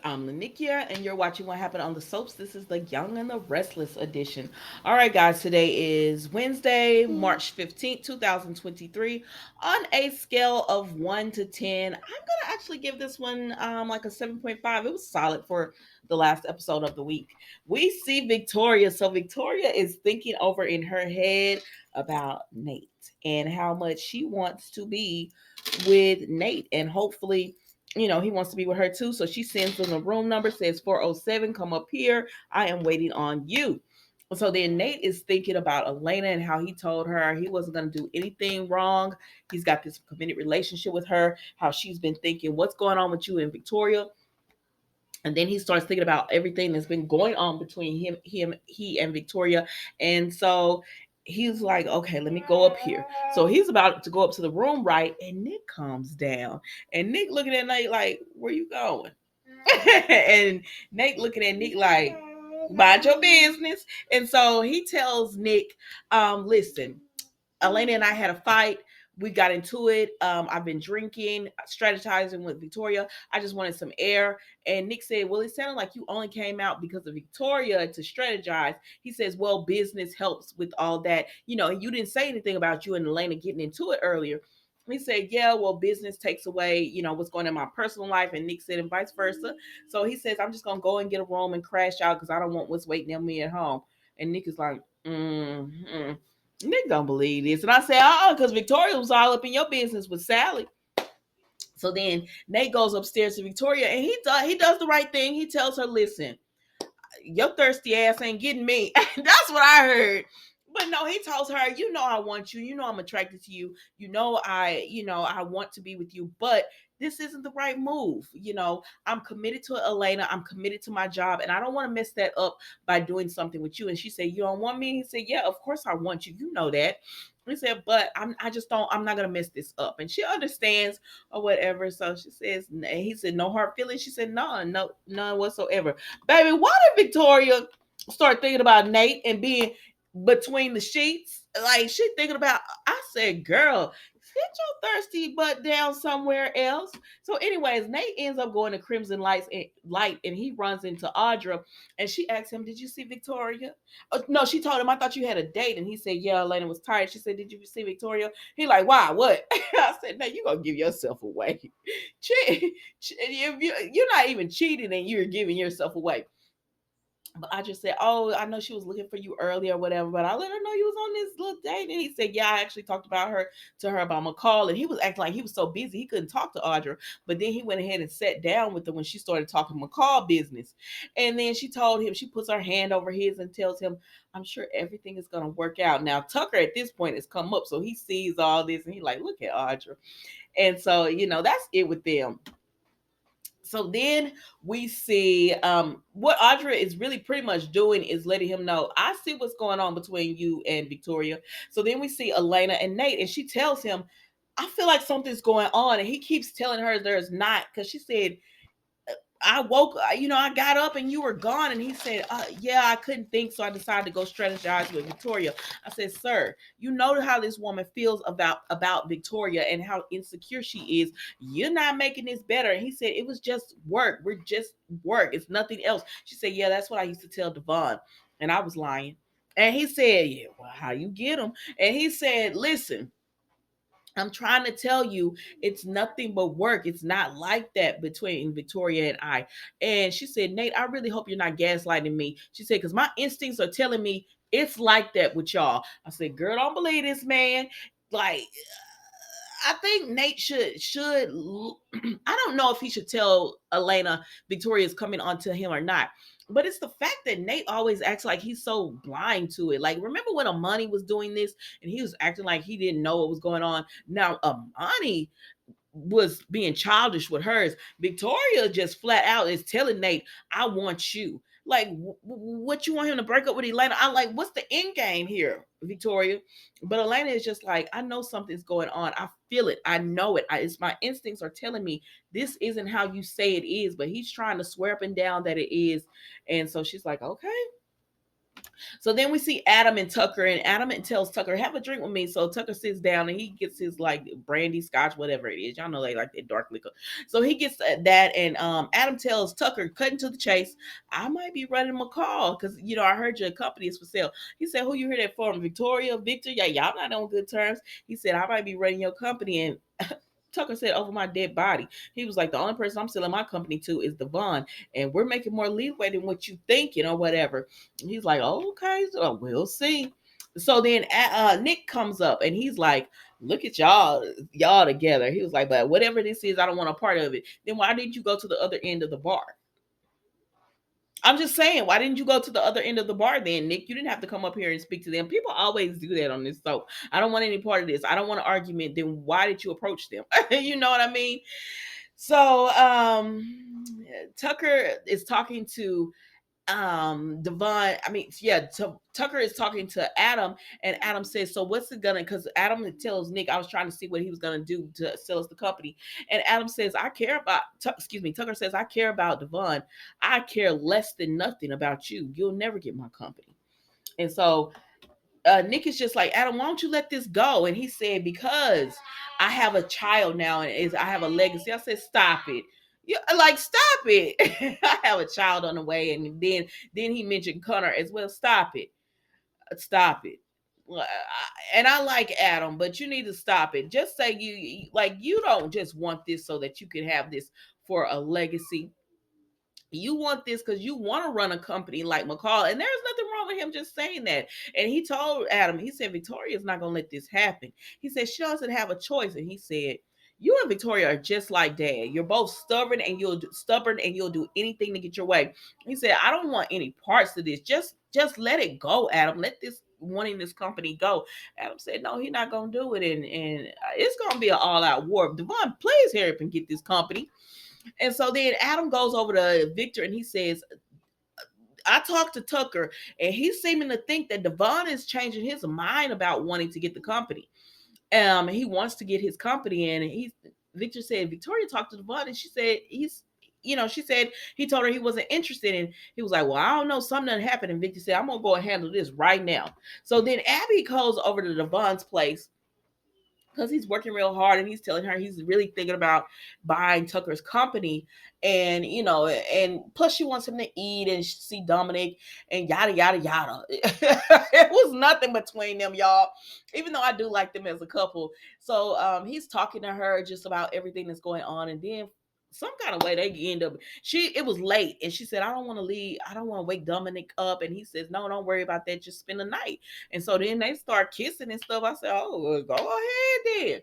I'm Lanikia, and you're watching What Happened on the Soaps. This is the Young and the Restless edition. All right, guys, today is Wednesday, March 15th, 2023. On a scale of 1 to 10, I'm going to actually give this one like a 7.5. It was solid for the last episode of the week. We see Victoria. So, Victoria is thinking over in her head about Nate and how much she wants to be with Nate, and hopefully he wants to be with her too. So she sends them a room number, says 407, come up here. I am waiting on you. So then Nate is thinking about Elena and how he told her he wasn't going to do anything wrong. He's got this committed relationship with her, how she's been thinking, what's going on with you and Victoria? And then he starts thinking about everything that's been going on between he and Victoria. And so he's like, okay, let me go up here. So he's about to go up to the room, right? And Nick comes down. And Nick looking at Nate like, where you going? And Nate looking at Nick like, mind your business. And so he tells Nick, listen, Elena and I had a fight. We got into it. I've been drinking, strategizing with Victoria. I just wanted some air. And Nick said, well, it sounded like you only came out because of Victoria to strategize. He says, well, business helps with all that. You didn't say anything about you and Elena getting into it earlier. He said, yeah, well, business takes away, what's going on in my personal life. And Nick said, and vice versa. So he says, I'm just going to go and get a room and crash out because I don't want what's waiting on me at home. And Nick is like, mm-hmm. Nick don't believe this. And I said, because Victoria was all up in your business with Sally. So then Nate goes upstairs to Victoria and he does the right thing. He tells her, listen, your thirsty ass ain't getting me. That's what I heard. But no, he tells her, I want you. I'm attracted to you. I want to be with you, but this isn't the right move. I'm committed to Elena. I'm committed to my job, and I don't want to mess that up by doing something with you. And she said, you don't want me? He said, yeah, of course I want you. You know that. He said, but I just don't, I'm not going to mess this up. And she understands or whatever. So she says, he said, no hard feelings. She said, no, none whatsoever. Baby, why did Victoria start thinking about Nate and being between the sheets? Like, she thinking about, I said, girl, sit your thirsty butt down somewhere else. So, anyways, Nate ends up going to Crimson Light, and he runs into Audra, and she asks him, "Did you see Victoria?" No, she told him, "I thought you had a date," and he said, "Yeah, Elena was tired." She said, "Did you see Victoria?" He like, "Why? What?" I said, "No, you gonna give yourself away. You're not even cheating, and you're giving yourself away." But I just said, "Oh, I know she was looking for you earlier or whatever, but I let her know you was on this little date." And he said, "Yeah, I actually talked about her to her about McCall." And he was acting like he was so busy he couldn't talk to Audra. But then he went ahead and sat down with her when she started talking McCall business. And then she told him, she puts her hand over his and tells him, "I'm sure everything is gonna work out." Now Tucker at this point has come up, so he sees all this and he like, "Look at Audra." And so, that's it with them. So then we see what Audra is really pretty much doing is letting him know, I see what's going on between you and Victoria. So then we see Elena and Nate, and she tells him, I feel like something's going on. And he keeps telling her there's not, because she said, I woke, I got up and you were gone. And he said, yeah, I couldn't think. So I decided to go strategize with Victoria. I said, sir, you know how this woman feels about Victoria and how insecure she is. You're not making this better. And he said, it was just work. We're just work. It's nothing else. She said, yeah, that's what I used to tell Devon. And I was lying. And he said, yeah, well, how you get him? And he said, listen, I'm trying to tell you, it's nothing but work. It's not like that between Victoria and I. And she said, Nate, I really hope you're not gaslighting me. She said, because my instincts are telling me it's like that with y'all. I said, girl, don't believe this man. Like, I think Nate should I don't know if he should tell Elena Victoria's coming onto him or not. But it's the fact that Nate always acts like he's so blind to it. Like, remember when Amani was doing this and he was acting like he didn't know what was going on? Now, Amani was being childish with hers. Victoria just flat out is telling Nate, I want you. Like, what you want him to break up with Elena? I'm like, what's the end game here, Victoria? But Elena is just like, I know something's going on. I feel it. I know it. It's my instincts are telling me this isn't how you say it is. But he's trying to swear up and down that it is. And so she's like, okay. So then we see Adam and Tucker, and Adam and tells Tucker, "Have a drink with me." So Tucker sits down and he gets his like brandy, scotch, whatever it is. Y'all know they like that dark liquor. So he gets that, and Adam tells Tucker, cutting to the chase, "I might be running McCall because I heard your company is for sale." He said, "Who you hear that from? Victoria, Victor? Yeah, y'all not on good terms." He said, "I might be running your company," and Tucker said, "Over my dead body." He was like, "The only person I'm selling my company to is Devon, and we're making more leeway than what you thinking or whatever." And he's like, "Oh, okay, so we'll see." So then Nick comes up and he's like, "Look at y'all together." He was like, "But whatever this is, I don't want a part of it." Then why didn't you go to the other end of the bar? I'm just saying, why didn't you go to the other end of the bar then, Nick? You didn't have to come up here and speak to them. People always do that on this soap. I don't want any part of this. I don't want an argument. Then why did you approach them? You know what I mean? So Tucker is talking to Devon, I mean, yeah, Tucker is talking to Adam, and Adam says, "So what's it gonna?" Because Adam tells Nick, "I was trying to see what he was gonna do to sell us the company," and Adam says, "I care about." Excuse me, Tucker says, "I care about Devon. I care less than nothing about you. You'll never get my company." And so Nick is just like, "Adam, why don't you let this go?" And he said, "Because I have a child now, and I have a legacy." I said, "Stop it." Yeah, like stop it. I have a child on the way, and then he mentioned Connor as well. Stop it, stop it. And I like Adam, but you need to stop it. Just say like you don't just want this so that you can have this for a legacy. You want this because you want to run a company like McCall, and there's nothing wrong with him just saying that. And he told Adam, he said, "Victoria's not gonna let this happen." He said she doesn't have a choice, and he said, "You and Victoria are just like Dad. You're both stubborn, and you'll do anything to get your way." He said, "I don't want any parts of this. Just let it go, Adam. Let this wanting this company go." Adam said, "No, he's not gonna do it, and it's gonna be an all-out war. Devon, please hurry up and get this company." And so then Adam goes over to Victor and he says, "I talked to Tucker, and he's seeming to think that Devon is changing his mind about wanting to get the company. He wants to get his company in." And Victor said, "Victoria talked to Devon, and she said she said he told her he wasn't interested." And he was like, "Well, I don't know, something done happened." And Victor said, "I'm gonna go and handle this right now." So then Abby goes over to Devon's place because he's working real hard, and he's telling her he's really thinking about buying Tucker's company. And and plus she wants him to eat and see Dominic and yada yada yada. It was nothing between them, y'all, even though I do like them as a couple. So he's talking to her just about everything that's going on, and then some kind of way they end up, it was late, and she said, I don't want to wake Dominic up." And he says, "No, don't worry about that, just spend the night." And so then they start kissing and stuff. I said, "Oh, well, go ahead then."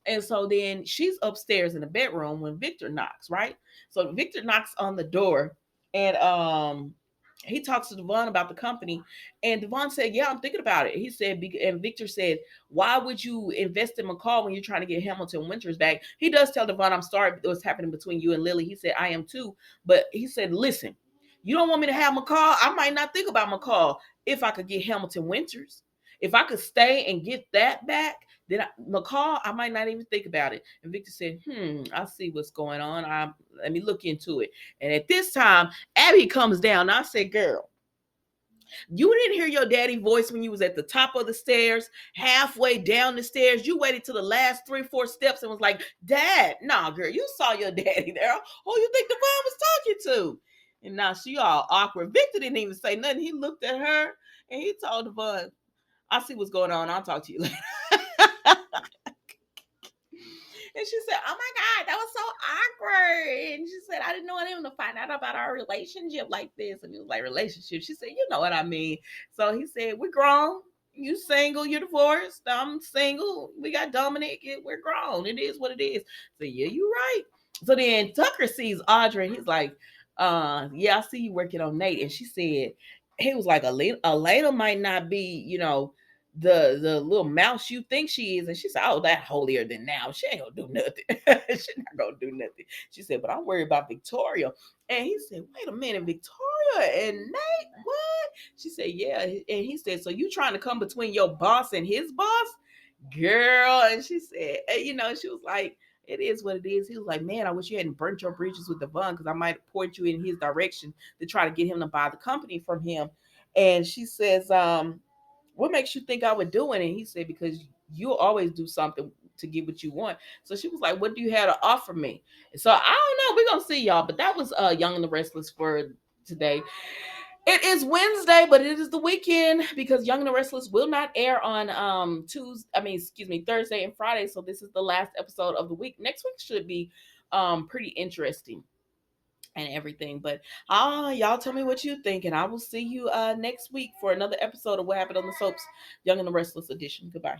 And so then she's upstairs in the bedroom when Victor knocks, right? So Victor knocks on the door, and he talks to Devon about the company. And Devon said, "Yeah, I'm thinking about it." He said, and Victor said, "Why would you invest in McCall when you're trying to get Hamilton Winters back?" He does tell Devon, "I'm sorry what's happening between you and Lily." He said, "I am too." But he said, "Listen, you don't want me to have McCall. I might not think about McCall if I could get Hamilton Winters. If I could stay and get that back, then McCall, I might not even think about it." And Victor said, "I see what's going on. Let me look into it." And at this time, Abby comes down. And I said, "Girl, you didn't hear your daddy voice when you was at the top of the stairs, halfway down the stairs. You waited to the last 3, 4 steps and was like, 'Dad, nah, girl, you saw your daddy there. Who you think Devon was talking to?'" And now she all awkward. Victor didn't even say nothing. He looked at her and he told Devon, "I see what's going on. I'll talk to you later." And she said, "Oh my God, that was so awkward." And she said, "I didn't want him to find out about our relationship like this." And he was like, "Relationship?" She said, "You know what I mean." So he said, "We're grown. You single, you're divorced. I'm single. We got Dominic. We're grown. It is what it is." So yeah, you're right. So then Tucker sees Audrey and he's like, "Yeah, I see you working on Nate." And she said, he was like, "Elena might not be, the little mouse you think she is." And she said, "Oh, that holier than now. She ain't gonna do nothing." She's not gonna do nothing. She said, "But I'm worried about Victoria." And he said, "Wait a minute, Victoria and Nate? What?" She said, "Yeah." And he said, "So you trying to come between your boss and his boss?" Girl. And she said, she was like, "It is what it is." He was like, "Man, I wish you hadn't burnt your bridges with Devon because I might point you in his direction to try to get him to buy the company from him." And she says, what makes you think I would do it? And he said, because you'll always do something to get what you want. So she was like, what do you have to offer me? So I don't know. We're gonna see, y'all. But that was Young and the Restless for today. It is Wednesday, but it is the weekend because Young and the Restless will not air on Thursday and Friday. So this is the last episode of the week. Next week should be pretty interesting and everything. But y'all tell me what you think, and I will see you next week for another episode of What Happened on the Soaps, Young and the Restless edition. Goodbye.